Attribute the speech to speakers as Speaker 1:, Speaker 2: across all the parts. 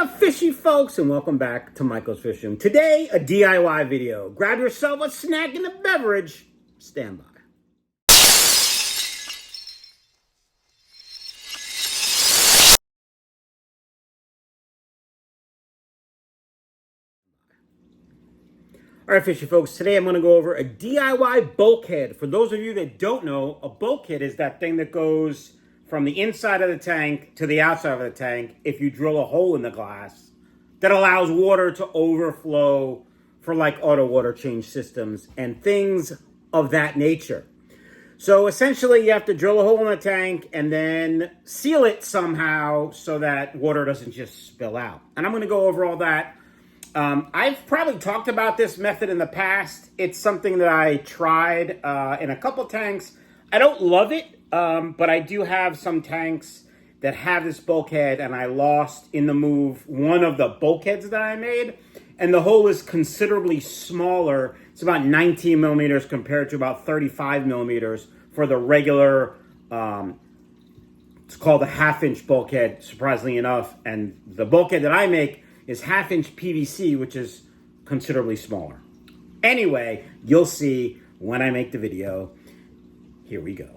Speaker 1: Hiya, fishy folks, and welcome back to Michael's Fish Room. Today, a DIY video. Grab yourself a snack and a beverage. Stand by. All right, fishy folks, today I'm going to go over a DIY bulkhead. For those of you that don't know, a bulkhead is that thing that goes from the inside of the tank to the outside of the tank if you drill a hole in the glass that allows water to overflow for like auto water change systems and things of that nature. So essentially you have to drill a hole in the tank and then seal it somehow so that water doesn't just spill out. And I'm going to go over all that. I've probably talked about this method in the past. It's something that I tried in a couple tanks. I don't love it, but I do have some tanks that have this bulkhead, and I lost in the move one of the bulkheads that I made, and the hole is considerably smaller. It's about 19 millimeters compared to about 35 millimeters for the regular, it's called a half-inch bulkhead, surprisingly enough, and the bulkhead that I make is half-inch PVC, which is considerably smaller. Anyway, you'll see when I make the video. Here we go.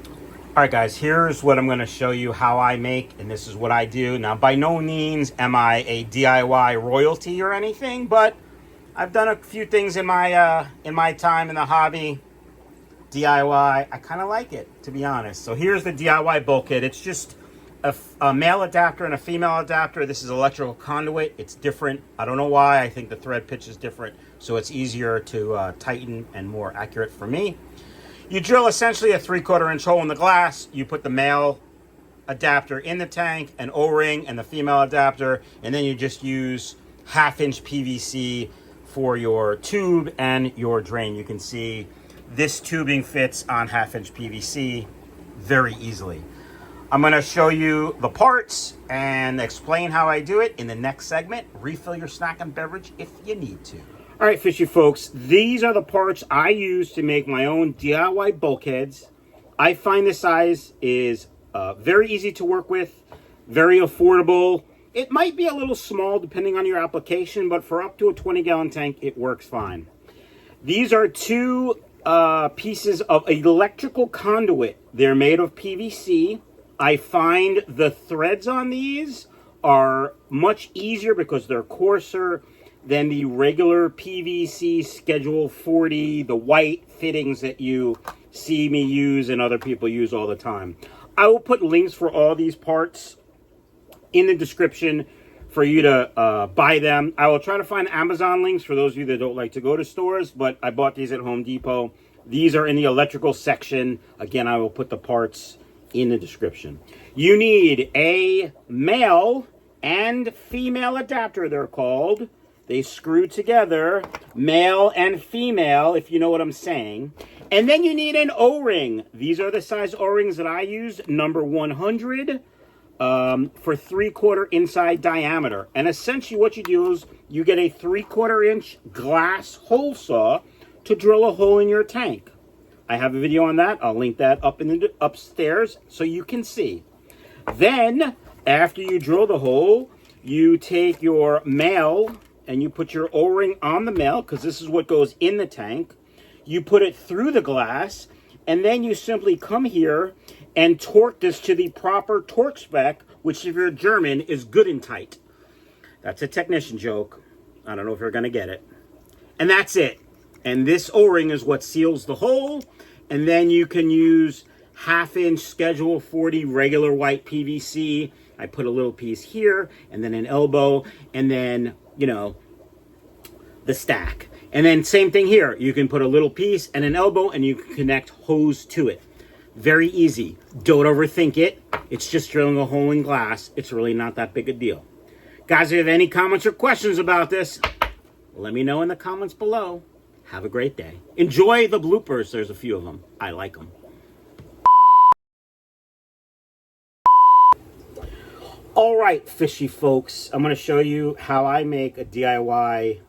Speaker 1: All right, guys, here's what I'm going to show you how I make, and this is what I do. Now, by no means am I a DIY royalty or anything, but I've done a few things in my time in the hobby. DIY, I kind of like it, to be honest. So here's the DIY bulkhead. It's just a male adapter and a female adapter. This is electrical conduit. It's different. I don't know why. I think the thread pitch is different, so it's easier to tighten and more accurate for me. You drill essentially a 3/4 inch hole in the glass. You put the male adapter in the tank, an O-ring, and the female adapter, and then you just use half-inch PVC for your tube and your drain. You can see this tubing fits on half-inch PVC very easily. I'm going to show you the parts and explain how I do it in the next segment. Refill your snack and beverage if you need to. All right, fishy folks, these are the parts I use to make my own DIY bulkheads. I find the size is very easy to work with, very affordable. It might be a little small depending on your application, but for up to a 20-gallon tank, it works fine. These are two pieces of electrical conduit. They're made of PVC. I find the threads on these are much easier because they're coarser than the regular PVC Schedule 40, the white fittings that you see me use and other people use all the time. I will put links for all these parts in the description for you to buy them. I will try to find Amazon links for those of you that don't like to go to stores, but I bought these at Home Depot. These are in the electrical section. Again, I will put the parts in the description. You need a male and female adapter, they're called. They screw together, male and female, if you know what I'm saying. And then you need an O-ring. These are the size O-rings that I use, number 100 for 3/4 inside diameter. And essentially what you do is you get a 3/4 inch glass hole saw to drill a hole in your tank. I have a video on that. I'll link that up in the upstairs so you can see. Then, after you drill the hole, you take your male and you put your O-ring on the male, because this is what goes in the tank. You put it through the glass, and then you simply come here and torque this to the proper torque spec, which if you're German is good and tight. That's a technician joke. I don't know if you're going to get it. And that's it. And this O-ring is what seals the hole. And then you can use half-inch Schedule 40 regular white PVC. I put a little piece here, and then an elbow, and then, you know, the stack. And then same thing here. You can put a little piece and an elbow, and you can connect hose to it. Very easy. Don't overthink it. It's just drilling a hole in glass. It's really not that big a deal. Guys, if you have any comments or questions about this, let me know in the comments below. Have a great day. Enjoy the bloopers. There's a few of them. I like them. All right, fishy folks. I'm going to show you how I make a DIY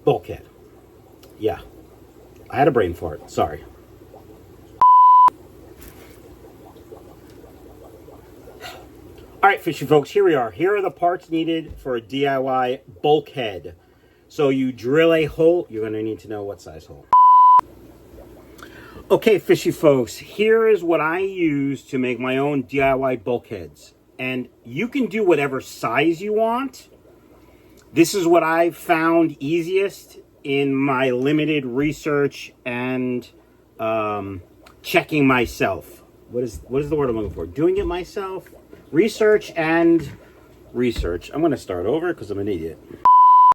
Speaker 1: bulkhead. Yeah. I had a brain fart. Sorry. All right, fishy folks, here we are. Here are the parts needed for a DIY bulkhead. So you drill a hole. You're going to need to know what size hole. Okay, fishy folks, here is what I use to make my own DIY bulkheads. And you can do whatever size you want. This is what I've found easiest in my limited research and checking myself. What is the word I'm looking for? Doing it myself. Research and research. I'm going to start over because I'm an idiot.